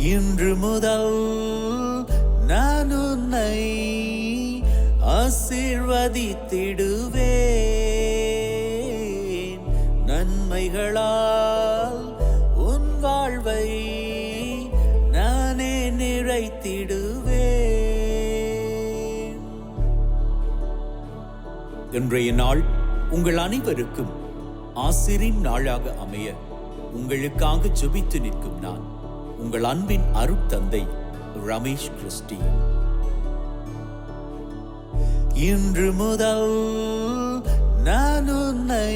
இன்று முதல் நான் உன்னை ஆசீர்வதித்திடுவேன். நன்மைகளால் உன் வாழ்வை நானே நிறைத்திடுவேன். இன்றைய நாள் உங்கள் அனைவருக்கும் ஆசிரின் நாளாக அமைய உங்களுக்காக ஜெபித்து நிற்கும் நான் உங்கள் அன்பின் அருட்தந்தை ரமேஷ் கிறிஸ்டி. இன்று முதல் நான் உன்னை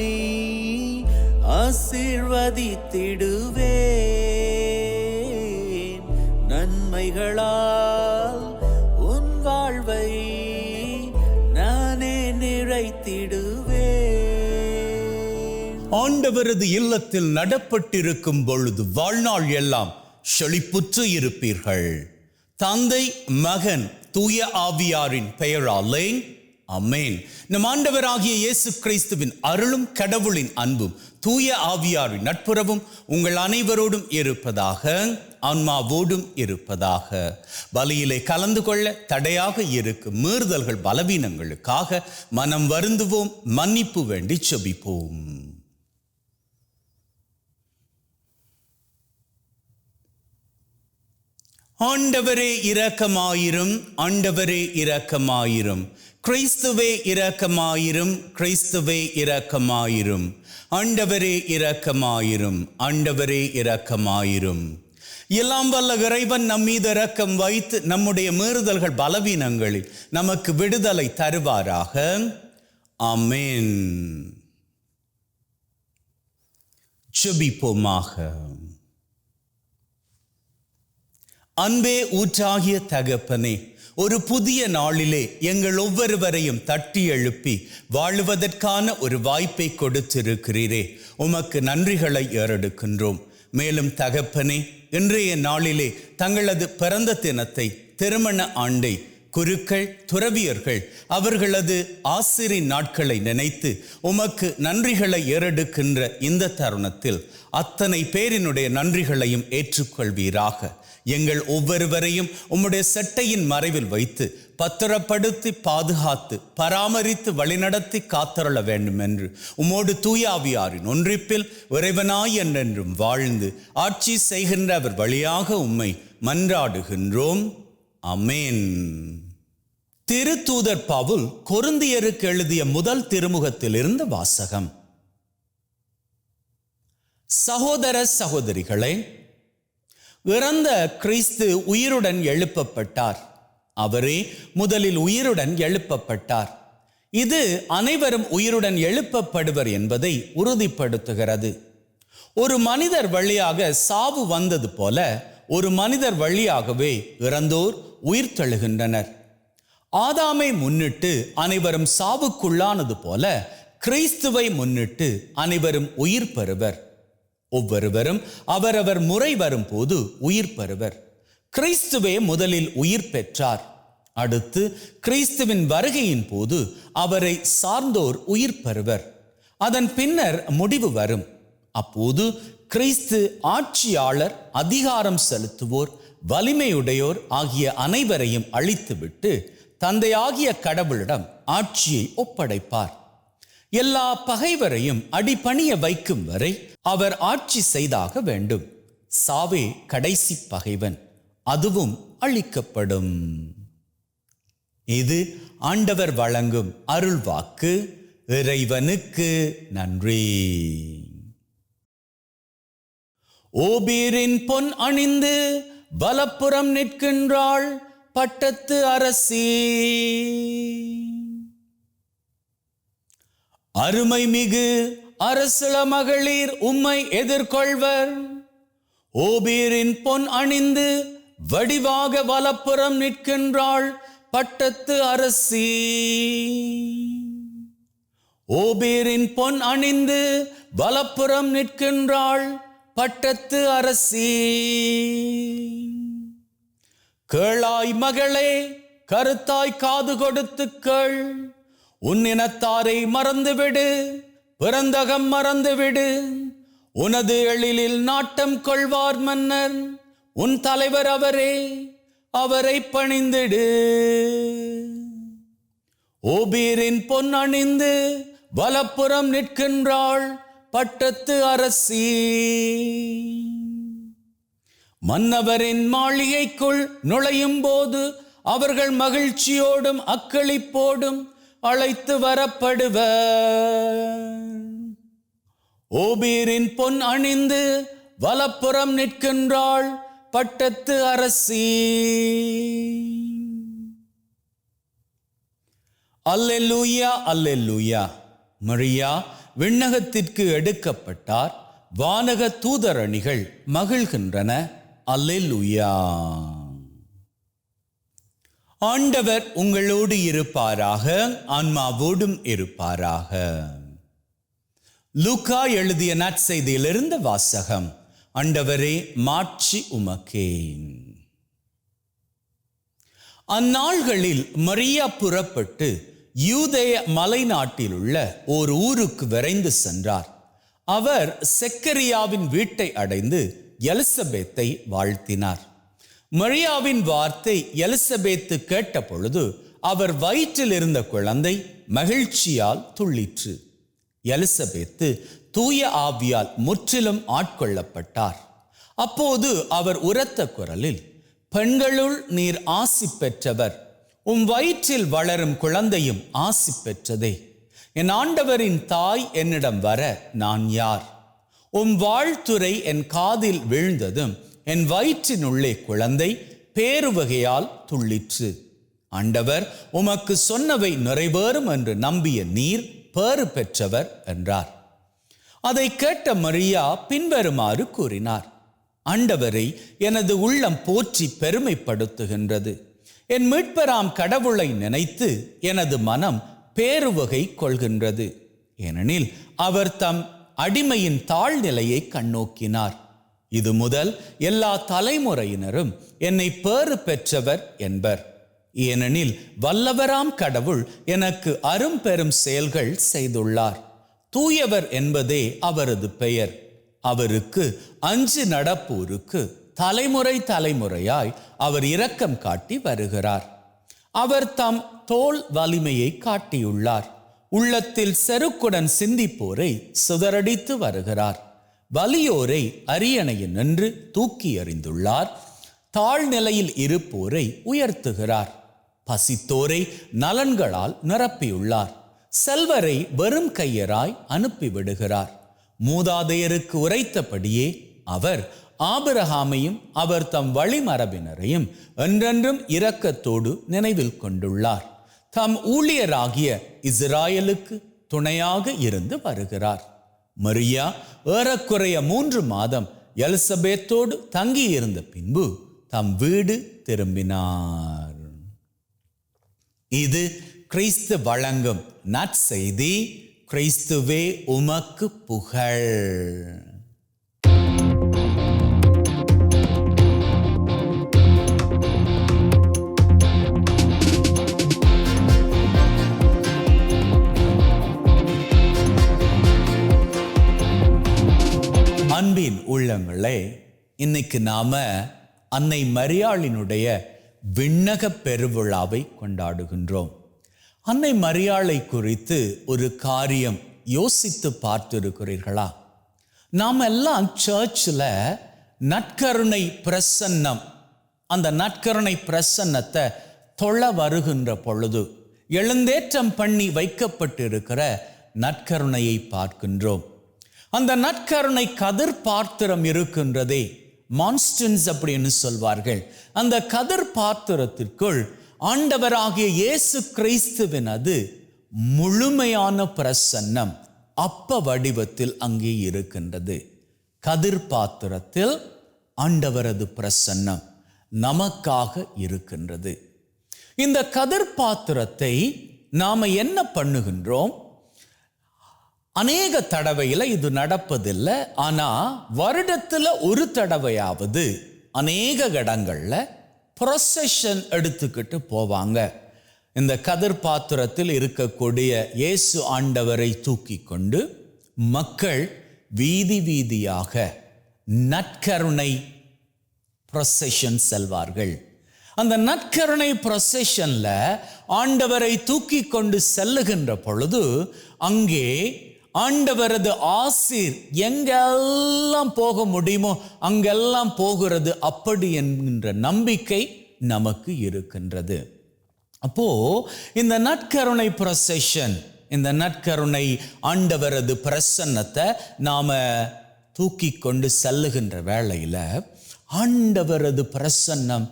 ஆசீர்வதித்திடுவேன். நன்மைகளால் உன் வாழ்வை நானே நிறைத்திடுவேன். ஆண்டவரது இல்லத்தில் நடப்பட்டிருக்கும் பொழுது வாழ்நாள் எல்லாம் செழிப்புற்று இருப்பீர்கள். தந்தை, மகன், தூய ஆவியாரின் பெயராலே ஆமென். நம் ஆண்டவராகிய இயேசு கிறிஸ்துவின் அருளும் கடவுளின் அன்பும் தூய ஆவியாரின் நட்புறவும் உங்கள் அனைவரோடும் இருப்பதாக, ஆன்மாவோடும் இருப்பதாக. பலியிலே கலந்து கொள்ள தடையாக இருக்கும் மீறுதல்கள் பலவீனங்களுக்காக மனம் வருந்துவோம், மன்னிப்பு வேண்டி செபிப்போம். ஆண்டவரே இரக்கமாயிரும், ஆண்டவரே இரக்கமாயிரும். கிறிஸ்துவே இரக்கமாயிரும், கிறிஸ்துவே இரக்கமாயிரும். ஆண்டவரே இரக்கமாயிரும், ஆண்டவரே இரக்கமாயிரும். எல்லாம் வல்ல இறைவன் நம் மீது இரக்கம் வைத்து நம்முடைய மீறுதல்கள் பலவீனங்களில் நமக்கு விடுதலை தருவாராக. ஆமென். ஜெபிப்போமாக. அன்பே ஊற்றாகிய தகப்பனே, ஒரு புதிய நாளிலே எங்கள் ஒவ்வொருவரையும் தட்டி எழுப்பி வாழுவதற்கான ஒரு வாய்ப்பை கொடுத்திருக்கிறீரே, உமக்கு நன்றிகளை ஏறெடுக்கின்றோம். மேலும் தகப்பனே, இன்றைய நாளிலே தங்களது பிறந்த தினத்தை, திருமண ஆண்டை, குருக்கள், துறவியர்கள் அவர்களது ஆசிரிய நாட்களை நினைத்து உமக்கு நன்றிகளை ஏறெடுக்கின்ற இந்த தருணத்தில் அத்தனை பேரினுடைய நன்றிகளையும் ஏற்றுக்கொள்வீராக. எங்கள் ஒவ்வொருவரையும் உம்முடைய செட்டையின் மறைவில் வைத்து பத்திரப்படுத்தி பாதுகாத்து பராமரித்து வழிநடத்தி காத்தருள வேண்டும் என்று உம்மோடு தூயாவியாரின் ஒன்றிப்பில் இறைவனாய் என்றென்றும் வாழ்ந்து ஆட்சி செய்கின்ற அவர் வழியாக உம்மை மன்றாடுகின்றோம். ஆமென். திருத்தூதர் பவுல் கொரிந்தியருக்கு எழுதிய முதல் திருமுகத்தில் இருந்த வாசகம். சகோதர சகோதரிகளே, இறந்த கிறிஸ்து உயிருடன் எழுப்பப்பட்டார். அவரே முதலில் உயிருடன் எழுப்பப்பட்டார். இது அனைவரும் உயிருடன் எழுப்பப்படுவர் என்பதை உறுதிப்படுத்துகிறது. ஒரு மனிதர் வழியாக சாவு வந்தது போல ஒரு மனிதர் வழியாகவே இறந்தோர் உயிர் தெழுகின்றனர். ஆதாமை முன்னிட்டு அனைவரும் சாவுக்குள்ளானது போல கிறிஸ்துவை முன்னிட்டு அனைவரும் உயிர் பெறுவர். ஒவ்வொருவரும் அவரவர் முறை வரும் போது உயிர் பெறுவர். கிறிஸ்துவே முதலில் உயிர் பெற்றார். அடுத்து கிறிஸ்துவின் வருகையின் போது அவரை சார்ந்தோர் உயிர் பெறுவர். அதன் பின்னர் முடிவு வரும். அப்போது கிறிஸ்து ஆட்சியாளர், அதிகாரம் செலுத்துவோர், வலிமையுடையோர் ஆகிய அனைவரையும் அழித்துவிட்டு தந்தையாகிய கடவுளிடம் ஆட்சியை ஒப்படைப்பார். எல்லா பகைவரையும் அடிபணிய வைக்கும் வரை அவர் ஆட்சி செய்தாக வேண்டும். சாவே கடைசி பகைவன், அதுவும் அழிக்கப்படும். இது ஆண்டவர் வழங்கும் அருள் வாக்கு. இறைவனுக்கு நன்றி. ஓபீரின் பொன் அணிந்து வலப்புறம் நிற்கின்றாள் பட்டத்து அரசி. அருமை மிகு அரசுள மகளிர் உம்மை எதிர்கொள்வர். ஓபீரின் பொன் அணிந்து வடிவாக வலப்புறம் நிற்கின்றாள் பட்டத்து அரசி. ஓபீரின் பொன் அணிந்து வலப்புறம் நிற்கின்றாள் பட்டத்து அரசி. கேளாய் மகளே, கருத்தாய் காது கொடுத்து கேள். உன் இனத்தாரை மறந்துவிடு, பிறந்தகம் மறந்துவிடு. உனது எழிலில் நாட்டம் கொள்வார் மன்னர், உன் தலைவர் அவரே, அவரை பணிந்திடு. ஓபீரின் பொன் அணிந்து வலப்புறம் நிற்கின்றாள் பட்டத்து அரசி. மன்னவரின் மாளிகைக்குள் நுழையும் போது அவர்கள் மகிழ்ச்சியோடும் அக்களிப்போடும் அழைத்து வரப்படுவர். ஓபீரின் பொன் அணிந்து வலப்புறம் நிற்கின்றாள் பட்டத்து அரசி. அல்லேலூயா, அல்லேலூயா. மரியா விண்ணகத்திற்கு எடுக்கப்பட்டார். வானக தூதரணிகள் மகிழ்கின்றன. அல்லேலூயா. ஆண்டவர் உங்களோடு இருப்பாராக, ஆன்மாவோடும் இருப்பாராக. லூக்கா எழுதிய நற்செய்தியிலிருந்து வாசகம். ஆண்டவரே, மாட்சி உமக்கே. அந்நாள்களில் மரியா புறப்பட்டு யூதேய மலைநாட்டில் உள்ள ஒரு ஊருக்கு விரைந்து சென்றார். அவர் செக்கரியாவின் வீட்டை அடைந்து எலிசபெத்தை வாழ்த்தினார். மரியாவின் வார்த்தை எலிசபெத்து கேட்ட பொழுது அவர் வயிற்றில் இருந்த குழந்தை மகிழ்ச்சியால் துள்ளிற்று. எலிசபெத்து தூய ஆவியால் முற்றிலும் ஆட்கொள்ளப்பட்டார். அப்போது அவர் உரத்த குரலில், பெண்களுள் நீர் ஆசி பெற்றவர், உம் வயிற்றில் வளரும் குழந்தையும் ஆசி பெற்றதே. என் ஆண்டவரின் தாய் என்னிடம் வர நான் யார்? உம் வாழ்த்துரை என் காதில் வீழ்ந்ததும் என் வயிற்றினுள்ளே குழந்தை பேருவகையால் துள்ளிற்று. ஆண்டவர் உமக்கு சொன்னவை நிறைவேறும் என்று நம்பிய நீர் பேறு பெற்றவர் என்றார். அதை கேட்ட மரியா பின்வருமாறு கூறினார்: ஆண்டவரை எனது உள்ளம் போற்றி பெருமைப்படுத்துகின்றது. என் மீட்பராம் கடவுளை நினைத்து எனது மனம் பேருவகை கொள்கின்றது. ஏனெனில் அவர் தம் அடிமையின் தாழ்நிலையை கண்ணோக்கினார். இது முதல் எல்லா தலைமுறையினரும் என்னை பேறு பெற்றவர் என்பர். ஏனெனில் வல்லவராம் கடவுள் எனக்கு அரும்பெரும் செயல்கள் செய்துள்ளார். தூயவர் என்பதே அவரது பெயர். அவருக்கு அஞ்சு நடப்போருக்கு தலைமுறை தலைமுறையாய் அவர் இரக்கம் காட்டி வருகிறார். அவர் தம் தோள் வலிமையை காட்டியுள்ளார். உள்ளத்தில் செருக்குடன் சிந்திப்போரை சிதறடித்து வருகிறார். வலியோரை அரியணையில் நின்று தூக்கி எறிந்துள்ளார். தாழ்நிலையில் இருப்போரை உயர்த்துகிறார். பசித்தோரை நலன்களால் நிரப்பியுள்ளார். செல்வரை வெறும் கையராய் அனுப்பிவிடுகிறார். மூதாதையருக்கு உரைத்தபடியே அவர் ஆபிரகாமையும் அவர் தம் வழிமரபினரையும் என்றென்றும் இரக்கத்தோடு நினைவில் கொண்டுள்ளார். தம் ஊழியராகிய இஸ்ராயலுக்கு துணையாக இருந்து வருகிறார். மரியா ஏறக்குறைய 3 மாதம் எலிசபெத்தோடு தங்கியிருந்த பின்பு தம் வீடு திரும்பினார். இது கிறிஸ்து வழங்கும் நற்செய்தி. கிறிஸ்துவே உமக்கு புகழ். அன்பின் உள்ளங்களே, இன்னைக்கு நாம அன்னை மரியாளினுடைய விண்ணக பெருவிழாவை கொண்டாடுகின்றோம். அன்னை மரியாளை குறித்து ஒரு காரியம் யோசித்து பார்த்திருக்கிறீர்களா? நாம் எல்லாம் சர்ச்சில் நற்கருணை பிரசன்னம், அந்த நற்கருணை பிரசன்னத்தை தொழ வருகின்ற பொழுது எழுந்தேற்றம் பண்ணி வைக்கப்பட்டிருக்கிற நற்கருணையை பார்க்கின்றோம். அந்த நற்கருணை கதிர் பாத்திரம் இருக்கின்றதே, மான்ஸ்டன்ஸ் அப்படின்னு சொல்வார்கள். அந்த கதிர் பாத்திரத்திற்குள் ஆண்டவராகிய இயேசு கிறிஸ்துவினது முழுமையான பிரசன்னம் அப்ப வடிவத்தில் அங்கே இருக்கின்றது. கதிர் பாத்திரத்தில் ஆண்டவரது பிரசன்னம் நமக்காக இருக்கின்றது. இந்த கதிர் பாத்திரத்தை நாம என்ன பண்ணுகின்றோம்? அநேக தடவையில் இது நடப்பதில்லை. ஆனா வருடத்துல ஒரு தடவையாவது அநேக இடங்கள்ல ப்ரொசெஷன் எடுத்துக்கிட்டு போவாங்க. இந்த கதிர் பாத்திரத்தில் இருக்கக்கூடிய இயேசு ஆண்டவரை தூக்கி கொண்டு மக்கள் வீதி வீதியாக நற்கருணை ப்ரொசெஷன் செல்வார்கள். அந்த நற்கருணை ப்ரொசெஷன்ல ஆண்டவரை தூக்கி கொண்டு செல்லுகின்ற பொழுது அங்கே ஆண்டவரது ஆசீர் எங்கெல்லாம் போக முடியுமோ அங்கெல்லாம் போகிறது, அப்படி என்கின்ற நம்பிக்கை நமக்கு இருக்கின்றது. அப்போ இந்த நற்கருணை ப்ரொசெஷன், இந்த நற்கருணை ஆண்டவரது பிரசன்னத்தை நாம தூக்கி கொண்டு செல்லுகின்ற வேளையில ஆண்டவரது பிரசன்னம்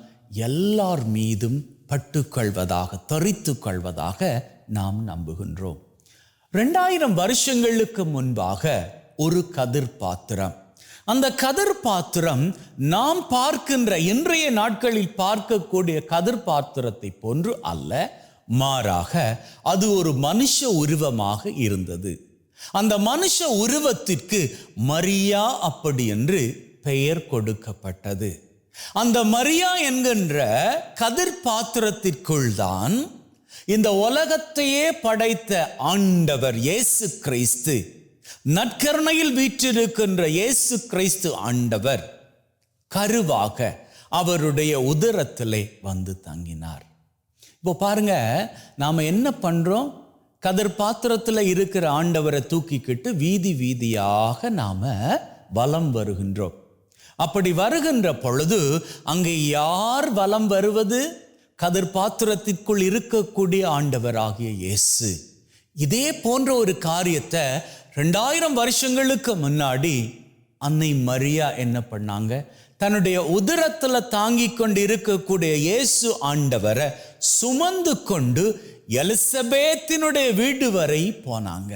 எல்லார் மீதும் பட்டுக்கொள்வதாக, தரித்து கொள்வதாக நாம் நம்புகின்றோம். 2000 வருஷங்களுக்கு முன்பாக ஒரு கதிர் பாத்திரம், அந்த கதிர் பாத்திரம் நாம் பார்க்கின்ற இன்றைய நாட்களில் பார்க்கக்கூடிய கதிர் பாத்திரத்தை போன்று அல்ல, மாறாக அது ஒரு மனுஷ உருவமாக இருந்தது. அந்த மனுஷ உருவத்திற்கு மரியா அப்படி என்று பெயர் கொடுக்கப்பட்டது. அந்த மரியா என்கின்ற கதிர் பாத்திரத்திற்குள் தான் இந்த உலகத்தையே படைத்த ஆண்டவர் இயேசு கிறிஸ்து, நற்கருணையில் வீற்றிருக்கின்ற இயேசு கிறிஸ்து ஆண்டவர் கருவாக அவருடைய உதரத்திலே வந்து தங்கினார். இப்போ பாருங்க, நாம என்ன பண்றோம்? கதிர் பாத்திரத்தில் இருக்கிற ஆண்டவரை தூக்கிக்கிட்டு வீதி வீதியாக நாம வலம் வருகின்றோம். அப்படி வருகின்ற பொழுது அங்கே யார் வலம் வருவது? கதிர் பாத்திரத்திற்குள் இருக்கக்கூடிய ஆண்டவராகிய இயேசு. இதே போன்ற ஒரு காரியத்தை 2000 வருஷங்களுக்கு முன்னாடி அன்னை மரியா என்ன பண்ணாங்க? தன்னுடைய உதரத்துல தாங்கி கொண்டு இருக்கக்கூடிய இயேசு ஆண்டவரை சுமந்து கொண்டு எலிசபேத்தினுடைய வீடு வரை போனாங்க.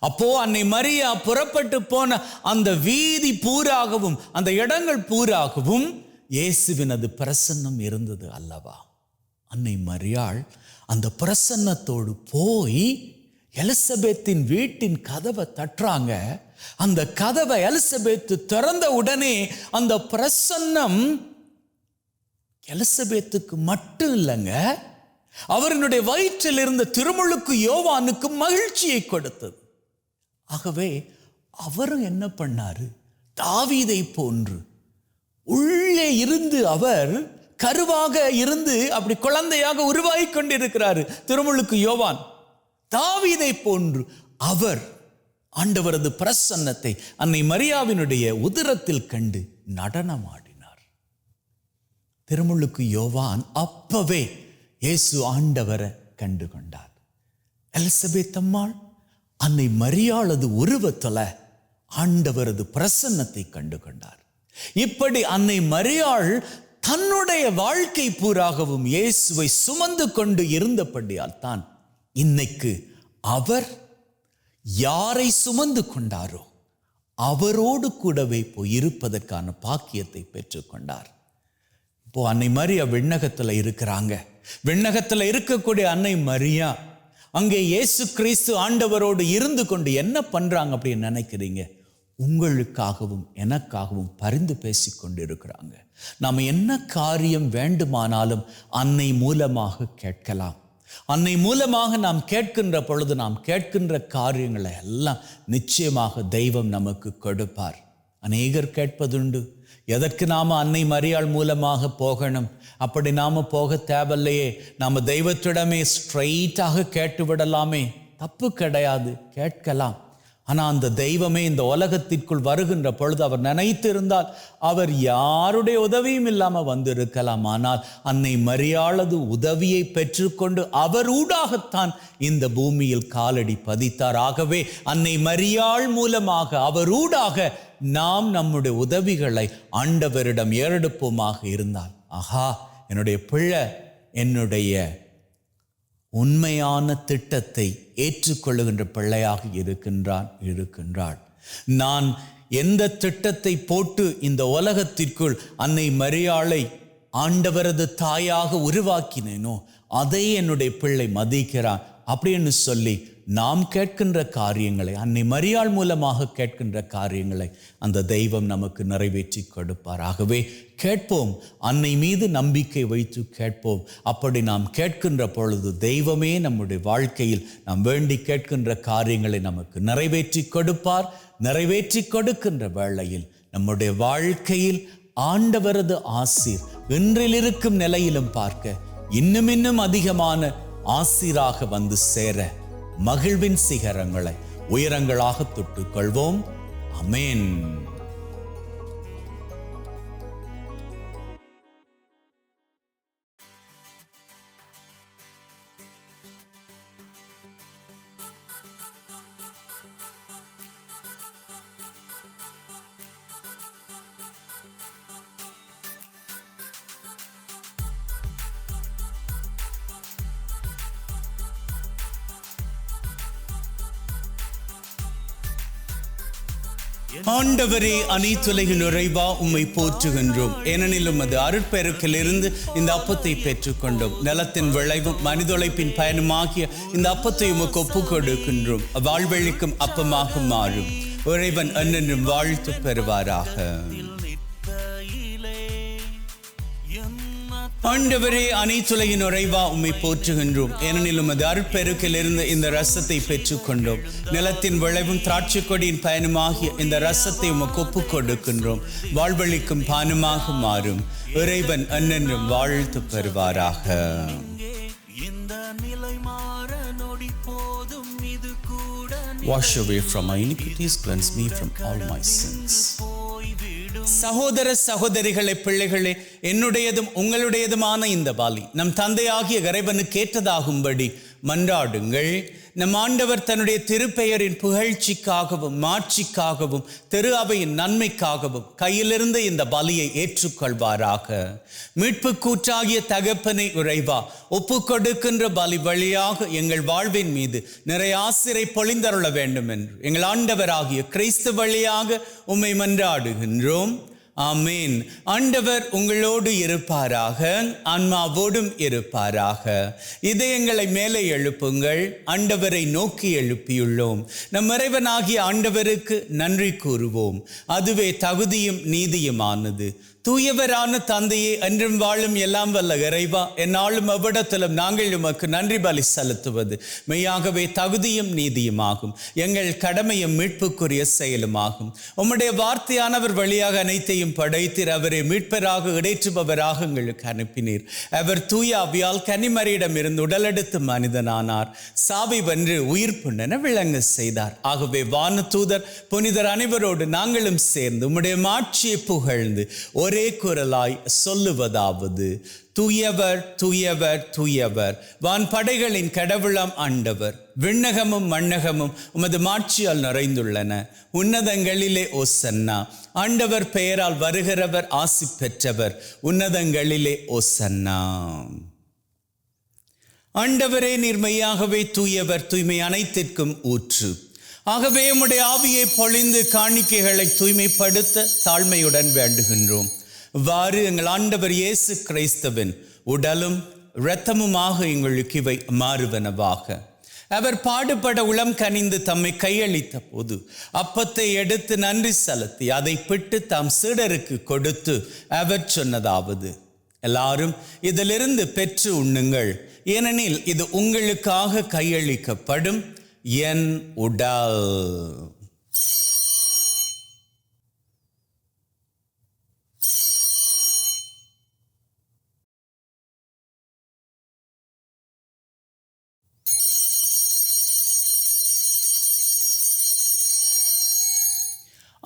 அப்போ அன்னை மரியா புறப்பட்டு போன அந்த வீதி பூராகவும் அந்த இடங்கள் பூராகவும் இயேசுவினது பிரசன்னம் இருந்தது அல்லவா? அன்னை மரியாள் அந்த பிரசன்னத்தோடு போய் எலிசபெத்தின் வீட்டின் கதவை தட்டுறாங்க. அந்த கதவை எலிசபெத்து திறந்த உடனே அந்த பிரசன்னம் எலிசபெத்துக்கு மட்டும் இல்லைங்க, அவருடைய வயிற்றில் இருந்த திருமுழுக்கு யோவானுக்கு மகிழ்ச்சியை கொடுத்தது. ஆகவே அவரும் என்ன பண்ணாரு? தாவீதை போன்று உள்ளே இருந்து அவர் கருவாக இருந்து அப்படி குழந்தையாக உருவாகி கொண்டிருக்கிறாரு திருமுழுக்கு யோவான். தாவீதை போன்று அவர் ஆண்டவரது பிரசன்னத்தை அன்னை மரியாவினுடைய உதரத்தில் கண்டு நடனமாடினார். திருமுழுக்கு யோவான் அப்பவே இயேசு ஆண்டவரை கண்டு கொண்டார். எலிசபெத் அம்மாள் அன்னை மரியாளது உருவத்துல ஆண்டவரது பிரசன்னத்தை கண்டு கொண்டார். இப்படி அன்னை மரியாள் தன்னுடைய வாழ்க்கை பூராகவும் இயேசுவை சுமந்து கொண்டு இருந்தபடியால் தான் இன்னைக்கு அவர் யாரை சுமந்து கொண்டாரோ அவரோடு கூடவே போய் இருப்பதற்கான பாக்கியத்தை பெற்றுக்கொண்டார். இப்போ அன்னை மரியா விண்ணகத்துல இருக்கிறாங்க. விண்ணகத்துல இருக்கக்கூடிய அன்னை மரியா அங்கே இயேசு கிறிஸ்து ஆண்டவரோடு இருந்து கொண்டு என்ன பண்றாங்க அப்படின்னு நினைக்கிறீங்க? உங்களுக்காகவும் எனக்காகவும் பரிந்து பேசி கொண்டு இருக்கிறாங்க. நாம் என்ன காரியம் வேண்டுமானாலும் அன்னை மூலமாக கேட்கலாம். அன்னை மூலமாக நாம் கேட்கின்ற பொழுது நாம் கேட்கின்ற காரியங்களை எல்லாம் நிச்சயமாக தெய்வம் நமக்கு கொடுப்பார். அநேகர் கேட்பதுண்டு, எதற்கு நாம அன்னை மரியாள் மூலமாக போகணும்? அப்படி நாம போக தேவையில்லையே, நாம தெய்வத்திடமே ஸ்ட்ரைட்டாக கேட்டு விடலாமே. தப்பு கிடையாது, கேட்கலாம். ஆனால் அந்த தெய்வமே இந்த உலகத்திற்குள் வருகின்ற பொழுது அவர் நினைத்திருந்தால் அவர் யாருடைய உதவியும் இல்லாமல் வந்திருக்கலாம். ஆனால் அன்னை மரியாளது உதவியை பெற்றுக்கொண்டு அவர் ஊடாகத்தான் இந்த பூமியில் காலடி பதித்தார். ஆகவே அன்னை மரியாள் மூலமாக அவர் ஊடாக நாம் நம்முடைய உதவிகளை ஆண்டவரிடம் ஏறெடுப்போமாக இருந்தால், ஆஹா, என்னுடைய பிள்ளை என்னுடைய உண்மையான திட்டத்தை ஏற்றுக்கொள்ளுகின்ற பிள்ளையாக இருக்கின்றாள். நான் எந்த திட்டத்தை போட்டு இந்த உலகத்திற்குள் அன்னை மரியாளை ஆண்டவரது தாயாக உருவாக்கினேனோ அதை என்னுடைய பிள்ளை மதிக்கிறான் அப்படின்னு சொல்லி நாம் கேட்கின்ற காரியங்களை, அன்னை மரியாள் மூலமாக கேட்கின்ற காரியங்களை அந்த தெய்வம் நமக்கு நிறைவேற்றி கொடுப்பார். ஆகவே கேட்போம், அன்னை மீது நம்பிக்கை வைத்து கேட்போம். அப்படி நாம் கேட்கின்ற பொழுது தெய்வமே நம்முடைய வாழ்க்கையில் நாம் வேண்டி கேட்கின்ற காரியங்களை நமக்கு நிறைவேற்றி கொடுப்பார். நிறைவேற்றி கொடுக்கின்ற வேளையில் நம்முடைய வாழ்க்கையில் ஆண்டவரது ஆசீர் இன்றிலிருக்கும் நிலையிலும் பார்க்க இன்னும் அதிகமான ஆசீராக வந்து சேர மகிழ்வின் சிகரங்களை உயரங்களாக தொட்டுக்கொள்வோம். அமேன். ஆண்டவரே, அனைத்துலகின் நிறைவா உம்மை போற்றுகின்றோம். ஏனெனில் உமது அருட்பெருக்கிலிருந்து இந்த அப்பத்தை பெற்றுக்கொண்டோம். நிலத்தின் விளைவும் மனிதொழைப்பின் பயனுமாகிய இந்த அப்பத்தை உமக்கு ஒப்புக் கொடுக்கின்றோம். வாழ்வழிக்கும் அப்பமாக மாறும். இறைவன் அன்னென்றும் வாழ்த்து பெறுவாராக. ஆண்டவரே, அனைத்துலகின் நிறைவா உம்மை போற்றுகின்றோம். ஏனெனில் உமது அருட்பெருக்கிலிருந்து இந்த ரசத்தை பெற்றுக்கொண்டோம். நிலத்தின் விளைவும் திராட்சை கொடியின் பயனுமாகிய இந்த ரசத்தை உமக்கு ஒப்புக் கொடுக்கின்றோம். வாழ்வழிக்கும் பானமாக மாறும். இறைவன் அன்னென்றும் வாழ்த்து பெறுவாராக. Wash away from my iniquities, cleanse me from all my sins. சகோதர சகோதரிகளே, பிள்ளைகளே, என்னுடையதும் உங்களுடையதுமான இந்த பலி நம் தந்தையாகிய இறைவனுக்கு ஏற்றதாகும்படி மன்றாடுங்கள். நம் ஆண்டவர் தன்னுடைய திருப்பெயரின் புகழ்ச்சிக்காகவும் மாட்சிக்காகவும் திரு அவையின் நன்மைக்காகவும் கையிலிருந்து இந்த பலியை ஏற்றுக்கொள்வாராக. மீட்பு கூற்றாகிய தகப்பனை இறைவா, ஒப்பு கொடுக்கின்ற பலி வழியாக எங்கள் வாழ்வின் மீது நிறைய ஆசிரை பொழிந்தருள வேண்டும் என்று எங்கள் ஆண்டவராகிய கிறிஸ்து வழியாக உம்மை மன்றாடுகின்றோம். ஆமேன். ஆண்டவர் உங்களோடு இருப்பாராக, ஆன்மாவோடும் இருப்பாராக. இதயங்களை மேலே எழுப்புங்கள். ஆண்டவரை நோக்கி எழுப்பியுள்ளோம். நம் இறைவனாகிய ஆண்டவருக்கு நன்றி கூறுவோம். அதுவே தகுதியும் நீதியுமானது. தூயவரான தந்தையே, என்றும் வாழும் எல்லாம் வல்ல இறைவா, என்னாலும் அவ்விடத்திலும் நாங்கள் உமக்கு நன்றி பலி செலுத்துவது மெய்யாகவே தகுதியும் நீதியுமாகும். எங்கள் கடமையும் மீட்புக்குரிய செயலுமாகும். உம்முடைய வார்த்தையானவர் வழியாக அனைத்தையும் படைத்தீர். அவரை மீட்பராக இடைற்றுபவராக எங்களுக்கு அனுப்பினீர். அவர் தூய ஆவியால் கன்னிமரியிடம் இருந்து உடலெடுத்து மனிதனானார். சாவை வென்று உயிர்ப்புண்ணென விளங்க செய்தார். ஆகவே வானதூதர் புனிதர் அனைவரோடு நாங்களும் சேர்ந்து உம்முடைய மாட்சியை புகழ்ந்து ஒரே குரலாய் சொல்லுவதாவது: தூயவர் தூயவர் தூயவர், வான் படைகளின் கடவுளாம் ஆண்டவர். விண்ணகமும் மண்ணகமும் உமது மாட்சியால் நிறைந்துள்ளன. உன்னதங்களிலே ஓசன்னா. ஆண்டவர் பெயரால் வருகிறவர் ஆசி பெற்றவர். உன்னதங்களிலே ஓசன்னா. ஆண்டவரே, நீர் மெய்யாகவே தூயவர், தூய்மை அனைத்திற்கும் ஊற்று. ஆகவே உம்முடைய ஆவியை பொழிந்து காணிக்கைகளை தூய்மைப்படுத்த தாழ்மையுடன் வேண்டுகின்றோம். இவ்வாறு எங்கள் ஆண்டவர் இயேசு கிறிஸ்துவின் உடலும் இரத்தமுமாக எங்களுக்கு இவை மாறுவனவாக. அவர் பாடுபட உளம் கனிந்து தம்மை கையளித்த போது அப்பத்தை எடுத்து நன்றி செலுத்தி அதை பிட்டு தாம் சீடருக்கு கொடுத்து அவர் சொன்னதாவது: எல்லாரும் இதிலிருந்து பெற்று உண்ணுங்கள், ஏனெனில் இது உங்களுக்காக கையளிக்கப்படும் என் உடல்.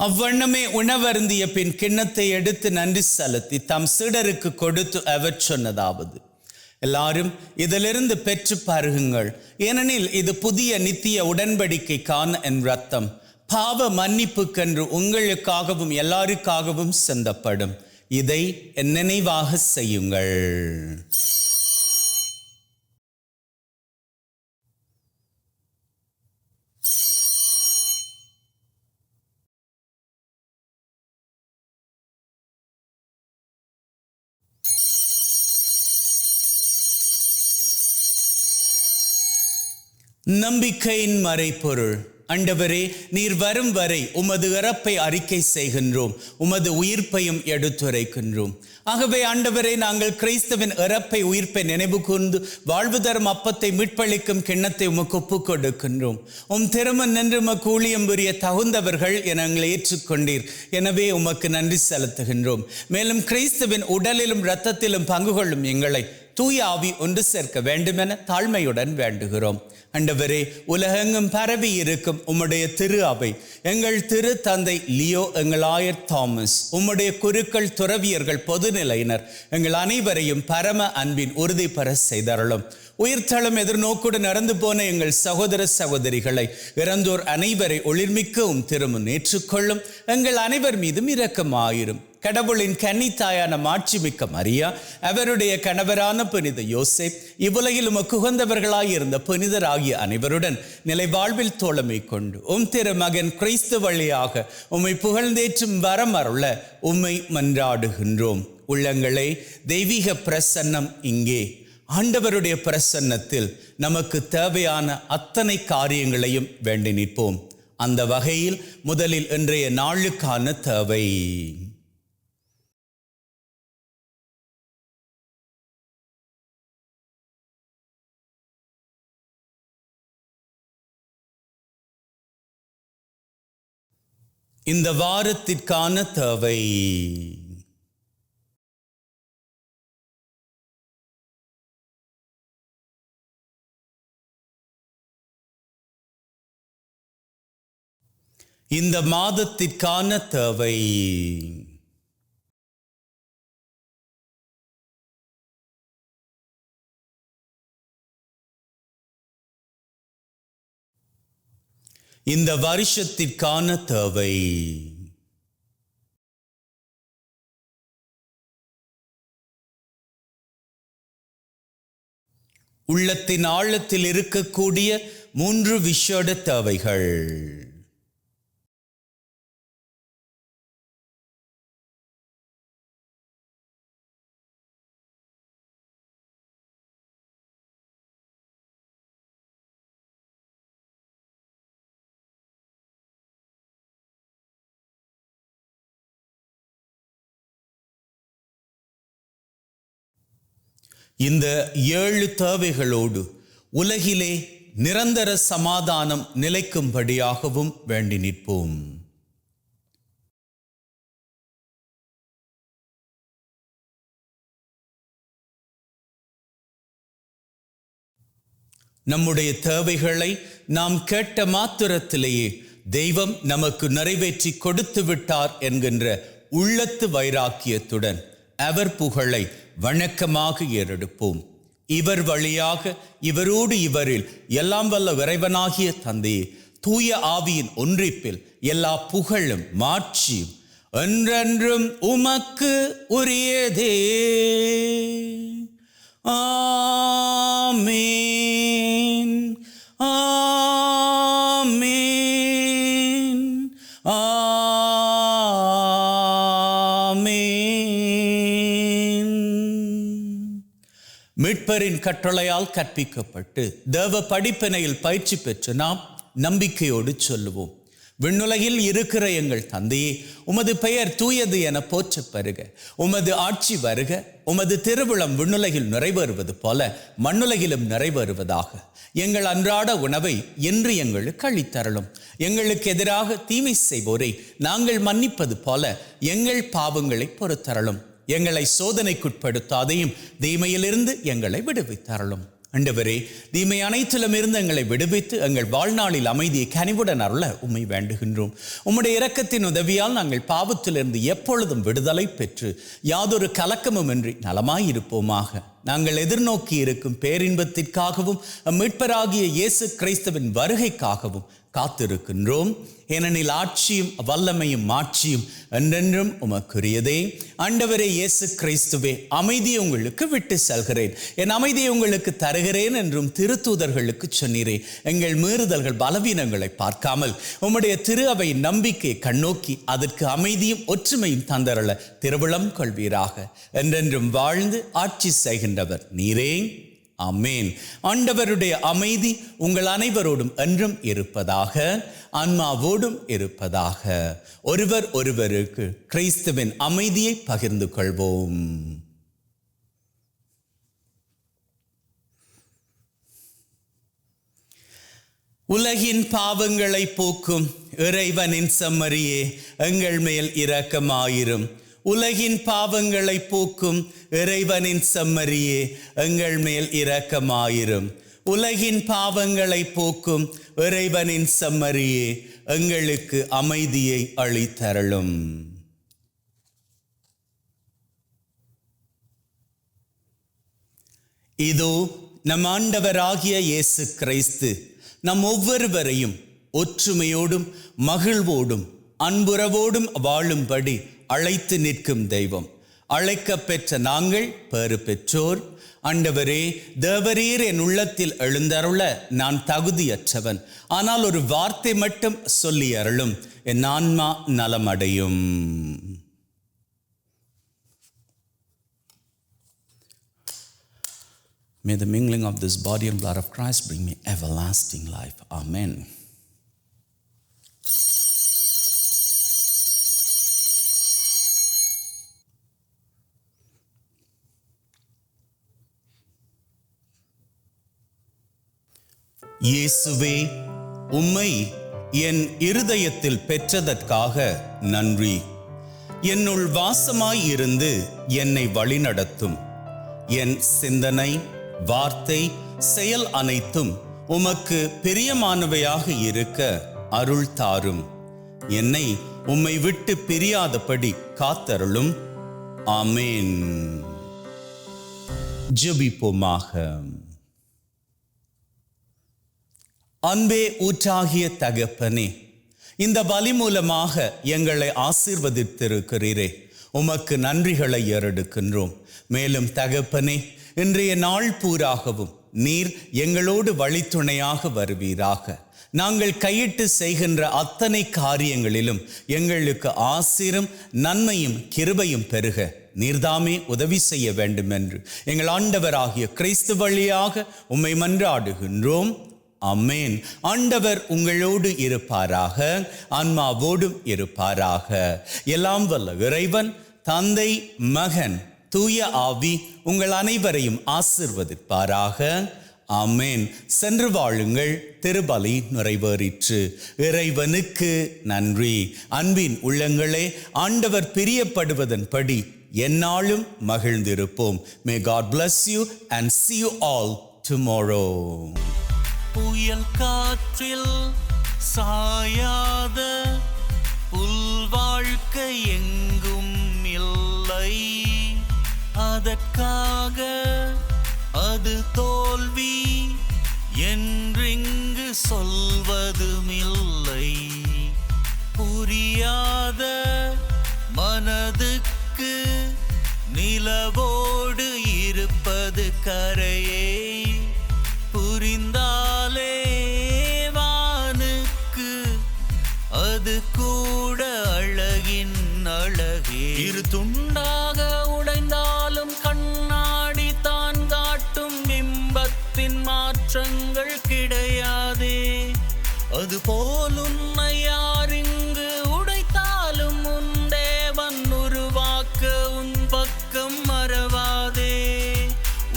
அவ்வண்ணமே உணவருந்திய பின் கிண்ணத்தை எடுத்து நன்றி செலுத்தி தம் சீடருக்கு கொடுத்து அவர் சொன்னதாவது: எல்லாரும் இதிலிருந்து பெற்று பருகுங்கள், ஏனெனில் இது புதிய நித்திய உடன்படிக்கைக்கான என் இரத்தம், பாவ மன்னிப்புக்கென்று உங்களுக்காகவும் எல்லாருக்காகவும் சிந்தப்படும். இதை என் நினைவாக செய்யுங்கள். நம்பிக்கையின் மறைபொருள். ஆண்டவரே, நீர் வரும் வரை உமது இறப்பை அறிக்கை செய்கின்றோம், உமது உயிர்ப்பையும் எடுத்துரைக்கின்றோம். ஆகவே ஆண்டவரே, நாங்கள் கிறிஸ்துவின் இறப்பை உயிர்ப்பை நினைவு கூர்ந்து வாழ்வு தரும் அப்பத்தை மீட்பளிக்கும் கிண்ணத்தை உமக்கு ஒப்புக் கொடுக்கின்றோம். திருமண் நின்று உமக்கு ஊழியம் புரிய தகுந்தவர்கள் என எங்களை ஏற்றுக்கொண்டீர். எனவே உமக்கு நன்றி செலுத்துகின்றோம். மேலும் கிறிஸ்துவின் உடலிலும் இரத்தத்திலும் பங்கு கொள்ளும் எங்களை தூய ஆவி ஒன்று சேர்க்க வேண்டுமென தாழ்மையுடன் வேண்டுகிறோம். ஆண்டவரே, உலகெங்கும் பரவி இருக்கும் உம்முடைய திரு அவை, எங்கள் திரு தந்தை லியோ, எங்கள் ஆயர் தாமஸ், உம்முடைய குருக்கள், துறவியர்கள், பொதுநிலையினர், எங்கள் அனைவரையும் பரம அன்பின் உறுதி பெற செய்தருளும். உயிர்த்தளம் எதிர்நோக்குடன் நடந்து போன எங்கள் சகோதர சகோதரிகளை, இறந்தோர் அனைவரை ஒளிர்மிக்கவும் திருமுன் ஏற்றுக்கொள்ளும். எங்கள் அனைவர் மீதும் இரக்கமாயிரும். கடவுளின் கன்னித்தாயான மாட்சிமிக்க மரியா, அவருடைய கணவரான புனித யோசேப், இவ்வுலகில் உமக்கு உகந்தவர்களாயிருந்த புனிதராகிய அனைவருடன் நிலை வாழ்வில் தோழமை கொண்டு திருமகன் கிறிஸ்து வழியாக உம்மை புகழ்ந்தேற்றும் வரம் அருள உம்மை மன்றாடுகின்றோம். உள்ளங்களே, தெய்வீக பிரசன்னம் இங்கே. ஆண்டவருடைய பிரசன்னத்தில் நமக்கு தேவையான அத்தனை காரியங்களையும் வேண்டி நிற்போம். அந்த வகையில் முதலில் இன்றைய நாளுக்கான தேவை. இந்த வாரத்திற்கான தேவை. இந்த மாதத்திற்கான தேவை. இந்த வருஷத்திற்கான தேவை. உள்ளத்தின் ஆழத்தில் இருக்கக்கூடிய 3 விசேட தேவைகள். இந்த 7 தேவைகளோடு உலகிலே நிரந்தர சமாதானம் நிலைக்கும்படியாகவும் வேண்டி நிற்போம். நம்முடைய தேவைகளை நாம் கேட்ட மாத்திரத்திலேயே தெய்வம் நமக்கு நிறைவேற்றி கொடுத்து விட்டார் என்கின்ற உள்ளத்து வைராக்கியத்துடன் அவர் புகழை வணக்கமாக ஏறெடுப்போம். இவர் வழியாக, இவரோடு, இவரில் எல்லாம் வல்ல இறைவனாகிய தந்தையே, தூய ஆவியின் ஒன்றிப்பில் எல்லா புகழும் மாட்சியும் என்றென்றும் உமக்கு உரியதே. ஆமீன், ஆமீன், மீட்பரின் கட்டளையால் கற்பிக்கப்பட்டு தேவ படிப்பினையில் பயிற்சி பெற்று நாம் நம்பிக்கையோடு சொல்லுவோம். விண்ணுலகில் இருக்கிற எங்கள் தந்தையே, உமது பெயர் தூயது என போற்ற பெறுக. உமது ஆட்சி வருக. உமது திருவிழம் விண்ணுலகில் நிறைவேறுவது போல மண்ணுலகிலும் நிறைவேறுவதாக. எங்கள் அன்றாட உணவை இன்று எங்களுக்கு அளித்தருளும். எங்களுக்கு எதிராக தீமை செய்வோரை நாங்கள் மன்னிப்பது போல எங்கள் பாவங்களை பொறுத்தருளும். எங்களை சோதனைக்குட்படுத்தாதையும் தீமையிலிருந்து எங்களை விடுவித்தருளும். ஆண்டவரே, தீமை அனைத்திலும் இருந்து எங்களை விடுவித்து எங்கள் வாழ்நாளில் அமைதியை கனிவுடன் அருள உம்மை வேண்டுகின்றோம். உம்முடைய இரக்கத்தின் உதவியால் நாங்கள் பாவத்திலிருந்து எப்பொழுதும் விடுதலை பெற்று யாதொரு கலக்கமும் இன்றி நலமாயிருப்போமாக. நாங்கள் எதிர்நோக்கி இருக்கும் பேரின்பத்திற்காகவும் மீட்பராகிய இயேசு கிறிஸ்துவின் வருகைக்காகவும் காத்திருக்கின்றோம். ஏனெனில் ஆட்சியும் வல்லமையும் மாட்சியும் என்றென்றும் உமக்குரியதே. ஆண்டவரே இயேசு கிறிஸ்துவே, அமைதியை உங்களுக்கு விட்டு செல்கிறேன், என் அமைதியை உங்களுக்கு தருகிறேன் என்றும் திருத்தூதர்களுக்கு சொன்னீரே. எங்கள் மீறுதல்கள் பலவீனங்களை பார்க்காமல் உம்முடைய திரு அவை நம்பிக்கை கண்ணோக்கி அதற்கு அமைதியும் ஒற்றுமையும் தந்தரள திருவிழம் கொள்வீராக. என்றென்றும் வாழ்ந்து ஆட்சி செய்கின்றவர் நீரே. ஆமென். ஆண்டவருடைய அமைதி உங்கள் அனைவரோடும் என்றும் இருப்பதாக, ஆன்மாவோடும் இருப்பதாக. ஒருவர் ஒருவருக்கு கிறிஸ்துவின் அமைதியை பகிர்ந்து கொள்வோம். உலகின் பாவங்களை போக்கும் இறைவனின் செம்மறியே, எங்கள் மேல் இரக்கமாயிரும். உலகின் பாவங்களை போக்கும் இறைவனின் செம்மறியே, எங்கள் மேல் இரக்கமாயிரும். உலகின் பாவங்களை போக்கும் இறைவனின் செம்மறியே, எங்களுக்கு அமைதியை அளித்தருளும். இதோ நம் ஆண்டவராகிய இயேசு கிறிஸ்து நம் ஒவ்வொருவரையும் ஒற்றுமையோடும் மகிழ்வோடும் அன்புறவோடும் வாழும்படி அழைத்து நிற்கும் தெய்வம். அழைக்கப் பெற்ற நாங்கள் பேறு பெற்றோர். ஆண்டவரே, தேவரீர் என் உள்ளத்தில் எழுந்தருள நான் தகுதியற்றவன். ஆனால் ஒரு வார்த்தை மட்டும் சொல்லி அருளும், என் ஆன்மா நலமடையும். May the mingling of this body and blood of Christ bring me everlasting life. Amen. இயேசுவே, உம்மை என் இருதயத்தில் பெற்றதற்காக நன்றி. என்னுள் வாசமாய் இருந்து என்னை வழிநடத்தும். என் சிந்தனை, வார்த்தை, செயல் அனைத்தும் உமக்கு பிரியமானவையாக இருக்க அருள் தாரும். என்னை உம்மை விட்டு பிரியாதபடி காத்தருளும். ஆமென். ஜெபிப்போமாக. அன்பே ஊற்றாகிய தகப்பனே, இந்த பலி மூலமாக எங்களை ஆசீர்வதித்திருக்கிறீரே, உமக்கு நன்றிகளை ஏறெடுக்கின்றோம். மேலும் தகப்பனே, இன்றைய நாள் பூராகவும் நீர் எங்களோடு வழித்துணையாக வருவீராக. நாங்கள் கையிட்டு செய்கின்ற அத்தனை காரியங்களிலும் எங்களுக்கு ஆசீரும் நன்மையும் கிருபையும் பெருக நீர்தாமே உதவி செய்ய வேண்டும் என்று எங்கள் ஆண்டவராகிய கிறிஸ்து வழியாக உம்மை மன்றாடுகின்றோம். ஆமென். ஆண்டவர் உங்களோடு இருப்பாராக, ஆன்மாவோடும் இருப்பாராக. எல்லாம் வல்ல இறைவன் தந்தை, மகன், தூய ஆவி உங்கள் அனைவரையும் ஆசீர்வதிப்பாராக. ஆமென். சென்று வாழுங்கள். திருபலி நிறைவேறிற்று. இறைவனுக்கு நன்றி. அன்பின் உள்ளங்களே, ஆண்டவர் பிரியப்படுவதன்படி எந்நாளும் மகிழ்ந்திருப்போம். May God bless you and see you all tomorrow. புயல் காற்றில் சாயாத புல் வாழ்க்கை எங்கும் இல்லை. அதற்காக அது தோல்வி என்றிங்கு சொல்வதுமில்லை. புரியாத மனதுக்கு நிலவோடு இருப்பது கரையே. புரிந்தாலே வானுக்கு அது கூட அழகின் அழகே. இரு துண்டாக உடைந்தாலும் கண்ணாடி தான் காட்டும் பிம்பத்தின் மாற்றங்கள் கிடையாதே. அது போல் உன்னை யார் இங்கு உடைத்தாலும் உன் தேவன் உருவாக்க உன் பக்கம் மறவாதே.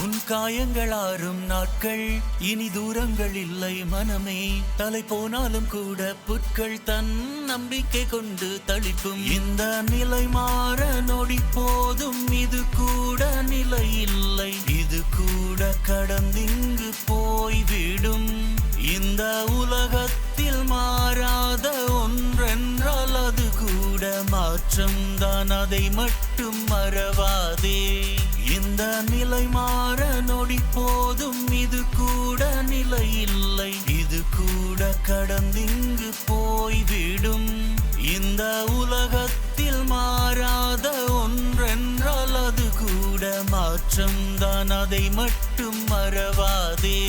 உன் காயங்களாரும் நாட்கள் இனி தூரங்கள் இல்லை மனமே. தலை போனாலும் கூட புட்கள் தன் நம்பிக்கை கொண்டு தளிக்கும். இந்த நிலை மாற நொடி போதும், இது கூட நிலை இல்லை. இது கூட கடந்திங்கு போய்விடும். இந்த உலகத்தில் மாறாத ஒன்றென்றால் அது கூட மாற்றம்தான். அதை மட்டும் மறவாதே. இந்த நிலை மாற நொடி போதும், இது கூட நிலை இல்லை. இது கூட கடந்திங்கு போய்விடும். இந்த உலகத்தில் மாறாத ஒன்றென்றால் அது கூட மாற்றம்தான். அதை மட்டும் மறவாதே.